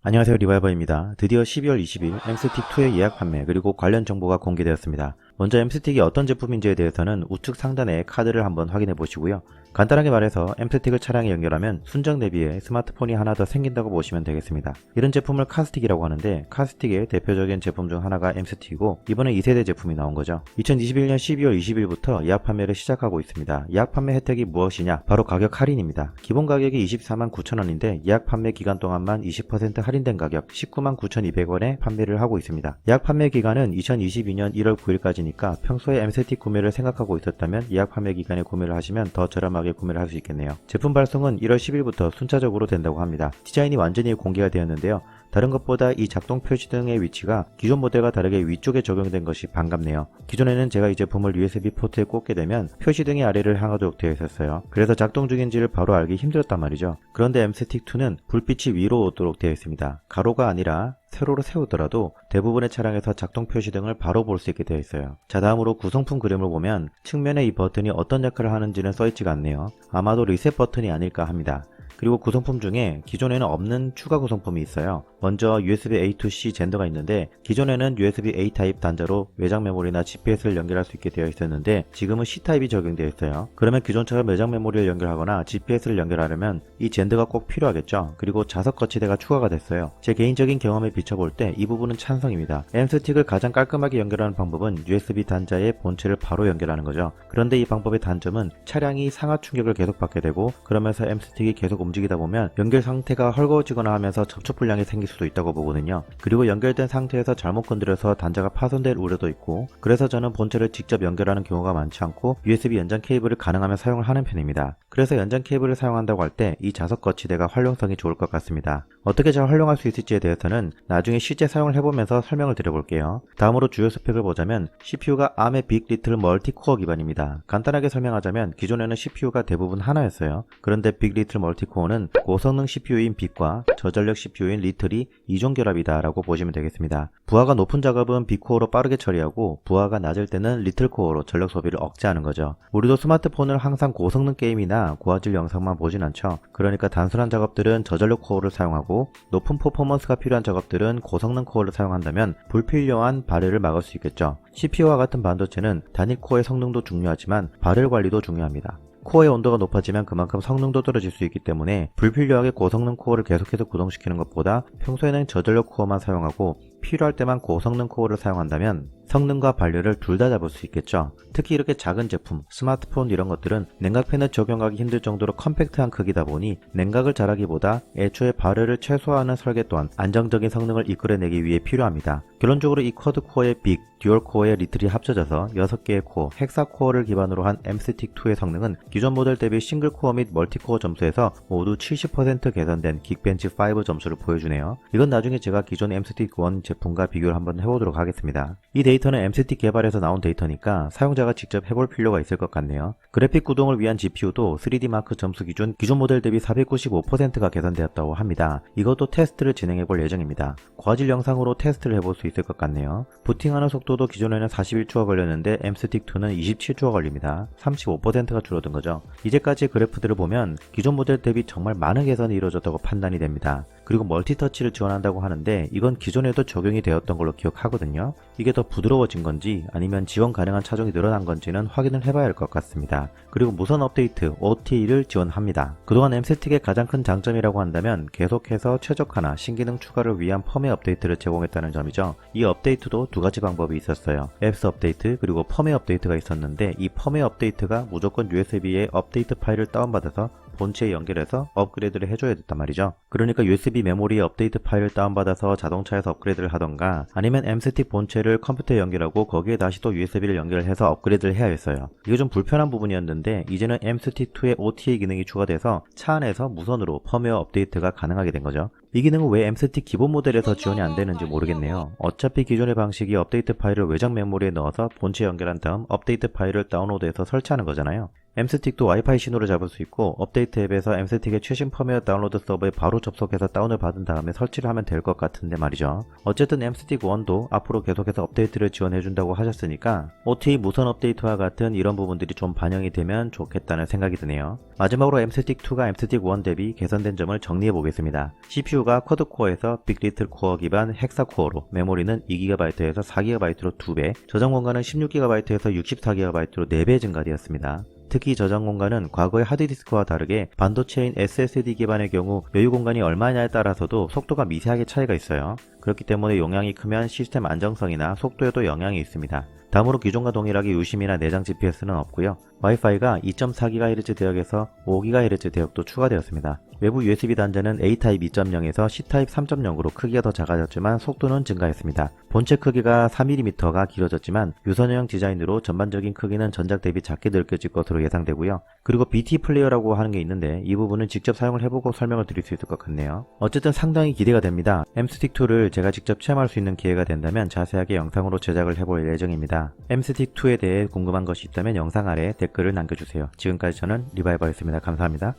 안녕하세요, 리바이버입니다. 드디어 12월 20일 엠스틱2의 예약 판매 그리고 관련 정보가 공개되었습니다. 먼저 엠스틱이 어떤 제품인지에 대해서는 우측 상단에 카드를 한번 확인해 보시고요. 간단하게 말해서 엠스틱을 차량에 연결하면 순정 대비에 스마트폰이 하나 더 생긴다고 보시면 되겠습니다. 이런 제품을 카스틱이라고 하는데 카스틱의 대표적인 제품 중 하나가 엠스틱이고 이번에 2세대 제품이 나온 거죠. 2021년 12월 20일부터 예약 판매를 시작하고 있습니다. 예약 판매 혜택이 무엇이냐? 바로 가격 할인입니다. 기본 가격이 24만 9천원인데 예약 판매 기간 동안만 20% 할인된 가격 19만 9,200원에 판매를 하고 있습니다. 예약 판매 기간은 2022년 1월 9일까지니까 평소에 엠스틱 구매를 생각하고 있었다면 예약 판매 기간에 구매를 하시면 더 저렴하게 구매를 할 수 있겠네요. 제품 발송은 1월 10일부터 순차적으로 된다고 합니다. 디자인이 완전히 공개가 되었는데요. 다른 것보다 이 작동 표시 등의 위치가 기존 모델과 다르게 위쪽에 적용된 것이 반갑네요. 기존에는 제가 이 제품을 USB 포트에 꽂게 되면 표시 등이 아래를 향하도록 되어 있었어요. 그래서 작동 중인지를 바로 알기 힘들었단 말이죠. 그런데 엠스틱2는 불빛이 위로 오도록 되어 있습니다. 가로가 아니라 세로로 세우더라도 대부분의 차량에서 작동 표시 등을 바로 볼 수 있게 되어 있어요. 자, 다음으로 구성품 그림을 보면 측면에 이 버튼이 어떤 역할을 하는지는 써있지가 않네요. 아마도 리셋 버튼이 아닐까 합니다. 그리고 구성품 중에 기존에는 없는 추가 구성품이 있어요. 먼저 USB A to C 젠더가 있는데 기존에는 USB A 타입 단자로 외장 메모리나 GPS를 연결할 수 있게 되어 있었는데 지금은 C 타입이 적용되어 있어요. 그러면 기존처럼 외장 메모리를 연결하거나 GPS를 연결하려면 이 젠더가 꼭 필요하겠죠. 그리고 자석 거치대가 추가가 됐어요. 제 개인적인 경험에 비춰볼 때 이 부분은 찬성입니다. 엠스틱을 가장 깔끔하게 연결하는 방법은 USB 단자에 본체를 바로 연결하는 거죠. 그런데 이 방법의 단점은 차량이 상하 충격을 계속 받게 되고 그러면서 엠스틱이 계속 움직이다 보면 연결 상태가 헐거워지거나 하면서 접촉 불량이 생길 수도 있다고 보거든요. 그리고 연결된 상태에서 잘못 건드려서 단자가 파손될 우려도 있고 그래서 저는 본체를 직접 연결하는 경우가 많지 않고 USB 연장 케이블을 가능하면 사용을 하는 편입니다. 그래서 연장 케이블을 사용한다고 할 때 이 자석 거치대가 활용성이 좋을 것 같습니다. 어떻게 잘 활용할 수 있을지에 대해서는 나중에 실제 사용을 해보면서 설명을 드려볼게요. 다음으로 주요 스펙을 보자면 CPU가 ARM의 빅 리틀 멀티코어 기반입니다. 간단하게 설명하자면 기존에는 CPU가 대부분 하나였어요. 그런데 빅 리틀 멀티코어는 고성능 CPU인 빅과 저전력 CPU인 리틀이 이종 결합이다 라고 보시면 되겠습니다. 부하가 높은 작업은 빅코어로 빠르게 처리하고 부하가 낮을 때는 리틀 코어로 전력 소비를 억제하는 거죠. 우리도 스마트폰을 항상 고성능 게임이나 고화질 영상만 보진 않죠. 그러니까 단순한 작업들은 저전력 코어를 사용하고 높은 퍼포먼스가 필요한 작업들은 고성능 코어를 사용한다면 불필요한 발열을 막을 수 있겠죠. CPU와 같은 반도체는 단일 코어의 성능도 중요하지만 발열 관리도 중요합니다. 코어의 온도가 높아지면 그만큼 성능도 떨어질 수 있기 때문에 불필요하게 고성능 코어를 계속해서 구동시키는 것보다 평소에는 저전력 코어만 사용하고 필요할 때만 고성능 코어를 사용한다면 성능과 발열을 둘 다 잡을 수 있겠죠. 특히 이렇게 작은 제품, 스마트폰 이런 것들은 냉각팬을 적용하기 힘들 정도로 컴팩트한 크기다 보니 냉각을 잘하기보다 애초에 발열을 최소화하는 설계 또한 안정적인 성능을 이끌어내기 위해 필요합니다. 결론적으로 이 쿼드코어의 빅, 듀얼코어의 리틀이 합쳐져서 6개의 코어, 헥사코어를 기반으로 한 엠스틱2의 성능은 기존 모델 대비 싱글코어 및 멀티코어 점수에서 모두 70% 개선된 긱벤치5 점수를 보여주네요. 이건 나중에 제가 기존 엠스틱1 제품과 비교를 한번 해보도록 하겠습니다. 이 데이터는 엠스틱 개발에서 나온 데이터니까 사용자가 직접 해볼 필요가 있을 것 같네요. 그래픽 구동을 위한 GPU도 3D마크 점수 기준 기존 모델 대비 495%가 개선되었다고 합니다. 이것도 테스트를 진행해볼 예정입니다. 고화질 영상으로 테스트를 해볼 수 있을 것 같네요. 부팅하는 속도도 기존에는 41초가 걸렸는데 엠스틱2는 27초가 걸립니다. 35%가 줄어든 거죠. 이제까지의 그래프들을 보면 기존 모델 대비 정말 많은 개선이 이루어졌다고 판단이 됩니다. 그리고 멀티터치를 지원한다고 하는데 이건 기존에도 적용이 되었던 걸로 기억하거든요. 이게 더 부드러워진 건지 아니면 지원 가능한 차종이 늘어난 건지는 확인을 해봐야 할 것 같습니다. 그리고 무선 업데이트 OTA를 지원합니다. 그동안 엠스틱의 가장 큰 장점이라고 한다면 계속해서 최적화나 신기능 추가를 위한 펌웨어 업데이트를 제공했다는 점이죠. 이 업데이트도 두 가지 방법이 있었어요. 앱스 업데이트 그리고 펌웨어 업데이트가 있었는데 이 펌웨어 업데이트가 무조건 USB에 업데이트 파일을 다운받아서 본체에 연결해서 업그레이드를 해줘야 됐단 말이죠. 그러니까 USB 메모리에 업데이트 파일을 다운받아서 자동차에서 업그레이드를 하던가 아니면 엠스틱 본체를 컴퓨터에 연결하고 거기에 다시 또 USB를 연결해서 업그레이드를 해야 했어요. 이게 좀 불편한 부분이었는데 이제는 엠스틱2에 OTA 기능이 추가돼서 차 안에서 무선으로 펌웨어 업데이트가 가능하게 된 거죠. 이 기능은 왜 엠스틱 기본 모델에서 지원이 안 되는지 모르겠네요. 어차피 기존의 방식이 업데이트 파일을 외장 메모리에 넣어서 본체에 연결한 다음 업데이트 파일을 다운로드해서 설치하는 거잖아요. M스틱도 와이파이 신호를 잡을 수 있고 업데이트 앱에서 M스틱의 최신 펌웨어 다운로드 서버에 바로 접속해서 다운을 받은 다음에 설치를 하면 될 것 같은데 말이죠. 어쨌든 M스틱 1도 앞으로 계속해서 업데이트를 지원해준다고 하셨으니까 OTA 무선 업데이트와 같은 이런 부분들이 좀 반영이 되면 좋겠다는 생각이 드네요. 마지막으로 M스틱 2가 M스틱 1 대비 개선된 점을 정리해 보겠습니다. CPU가 쿼드코어에서 빅리틀 코어 기반 헥사코어로, 메모리는 2GB에서 4GB로 2배, 저장 공간은 16GB에서 64GB로 4배 증가되었습니다. 특히 저장 공간은 과거의 하드디스크와 다르게 반도체인 SSD 기반의 경우 여유 공간이 얼마냐에 따라서도 속도가 미세하게 차이가 있어요. 그렇기 때문에 용량이 크면 시스템 안정성이나 속도에도 영향이 있습니다. 다음으로 기존과 동일하게 유심이나 내장 GPS는 없고요. 와이파이가 2.4GHz 대역에서 5GHz 대역도 추가되었습니다. 외부 USB 단자는 A타입 2.0에서 C타입 3.0으로 크기가 더 작아졌지만 속도는 증가했습니다. 본체 크기가 4mm가 길어졌지만 유선형 디자인으로 전반적인 크기는 전작 대비 작게 느껴질 것으로 예상되고요. 그리고 BT 플레이어라고 하는 게 있는데 이 부분은 직접 사용을 해보고 설명을 드릴 수 있을 것 같네요. 어쨌든 상당히 기대가 됩니다. M스틱2를 제가 직접 체험할 수 있는 기회가 된다면 자세하게 영상으로 제작을 해볼 예정입니다. M스틱2에 대해 궁금한 것이 있다면 영상 아래에 댓글을 남겨주세요. 지금까지 저는 리바이버였습니다. 감사합니다.